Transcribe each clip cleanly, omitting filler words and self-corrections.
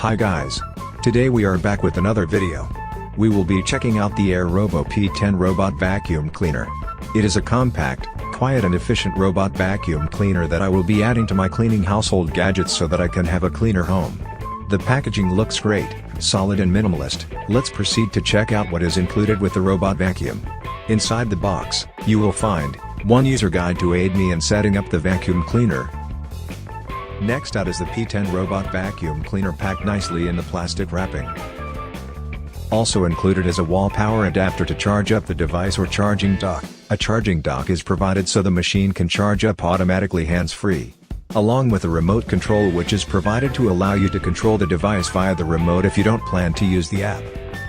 Hi guys. Today we are back with another video. We will be checking out the AIRROBO P10 robot vacuum cleaner. It is a compact, quiet and efficient robot vacuum cleaner that I will be adding to my cleaning household gadgets so that I can have a cleaner home. The packaging looks great, solid and minimalist. Let's proceed to check out what is included with the robot vacuum. Inside the box, you will find one user guide to aid me in setting up the vacuum cleaner. Next out is the P10 robot vacuum cleaner packed nicely in the plastic wrapping. Also included is a wall power adapter to charge up the device or charging dock. A charging dock is provided so the machine can charge up automatically hands-free. Along with a remote control which is provided to allow you to control the device via the remote if you don't plan to use the app.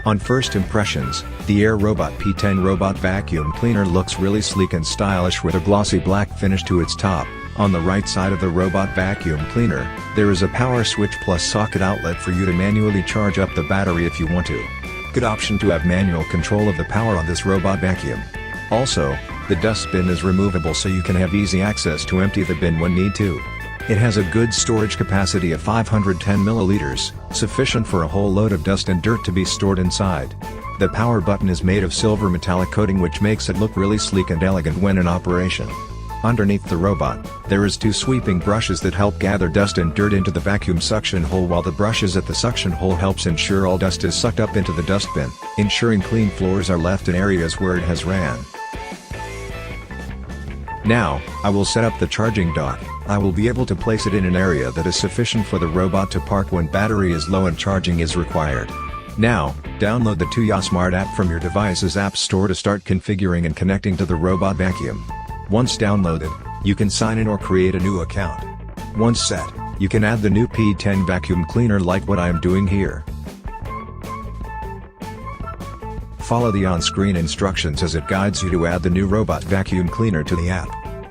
On first impressions, the AIRROBO P10 robot vacuum cleaner looks really sleek and stylish with a glossy black finish to its top. On the right side of the robot vacuum cleaner, there is a power switch plus socket outlet for you to manually charge up the battery if you want to. Good option to have manual control of the power on this robot vacuum. Also, the dustbin is removable so you can have easy access to empty the bin when need to. It has a good storage capacity of 510 milliliters, sufficient for a whole load of dust and dirt to be stored inside. The power button is made of silver metallic coating which makes it look really sleek and elegant when in operation. Underneath the robot, there is two sweeping brushes that help gather dust and dirt into the vacuum suction hole, while the brushes at the suction hole helps ensure all dust is sucked up into the dustbin, ensuring clean floors are left in areas where it has ran. Now, I will set up the charging dock. I will be able to place it in an area that is sufficient for the robot to park when battery is low and charging is required. Now, download the Tuya Smart app from your device's app store to start configuring and connecting to the robot vacuum. Once downloaded, you can sign in or create a new account. Once set, you can add the new P10 vacuum cleaner like what I am doing here. Follow the on-screen instructions as it guides you to add the new robot vacuum cleaner to the app.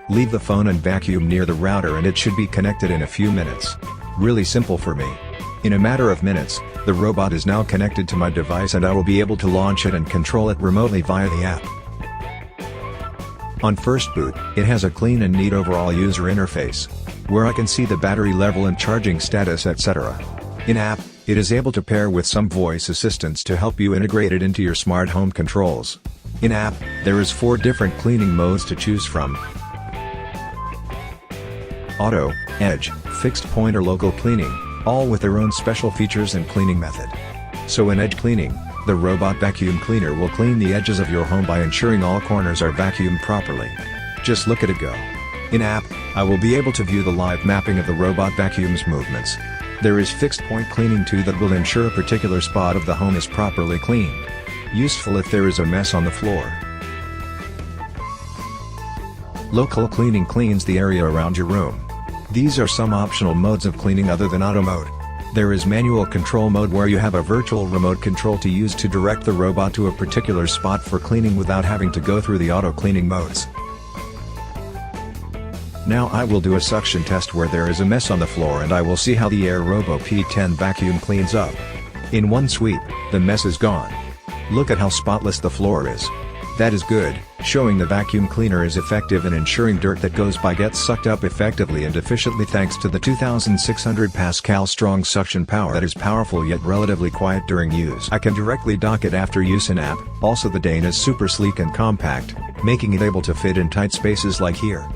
Leave the phone and vacuum near the router and it should be connected in a few minutes. Really simple for me. In a matter of minutes, the robot is now connected to my device and I will be able to launch it and control it remotely via the app. On first boot, it has a clean and neat overall user interface, where I can see the battery level and charging status etc. In-app, it is able to pair with some voice assistants to help you integrate it into your smart home controls. In-app, there is 4 different cleaning modes to choose from: Auto, Edge, Fixed Point or Local Cleaning, all with their own special features and cleaning method. So in Edge Cleaning, the robot vacuum cleaner will clean the edges of your home by ensuring all corners are vacuumed properly. Just look at it go. In-app, I will be able to view the live mapping of the robot vacuum's movements. There is fixed point cleaning too that will ensure a particular spot of the home is properly cleaned. Useful if there is a mess on the floor. Local cleaning cleans the area around your room. These are some optional modes of cleaning other than auto mode. There is manual control mode where you have a virtual remote control to use to direct the robot to a particular spot for cleaning without having to go through the auto cleaning modes. Now I will do a suction test where there is a mess on the floor and I will see how the AIRROBO P10 vacuum cleans up. In one sweep, the mess is gone. Look at how spotless the floor is. That is good, showing the vacuum cleaner is effective in ensuring dirt that goes by gets sucked up effectively and efficiently thanks to the 2600 Pascal strong suction power that is powerful yet relatively quiet during use. I can directly dock it after use in app. Also the Dane is super sleek and compact, making it able to fit in tight spaces like here.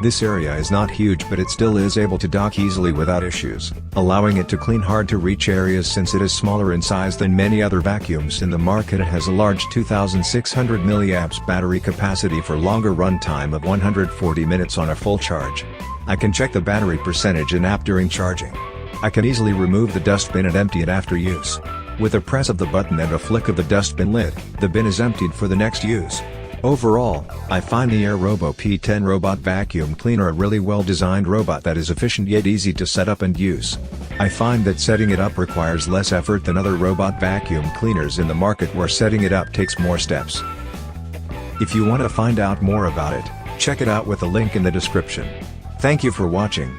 This area is not huge but it still is able to dock easily without issues, allowing it to clean hard to reach areas since it is smaller in size than many other vacuums in the market. It has a large 2600 mAh battery capacity for longer run time of 140 minutes on a full charge. I can check the battery percentage in app during charging. I can easily remove the dustbin and empty it after use. With a press of the button and a flick of the dustbin lid, the bin is emptied for the next use. Overall, I find the AIRROBO P10 robot vacuum cleaner a really well-designed robot that is efficient yet easy to set up and use. I find that setting it up requires less effort than other robot vacuum cleaners in the market where setting it up takes more steps. If you want to find out more about it, check it out with the link in the description. Thank you for watching.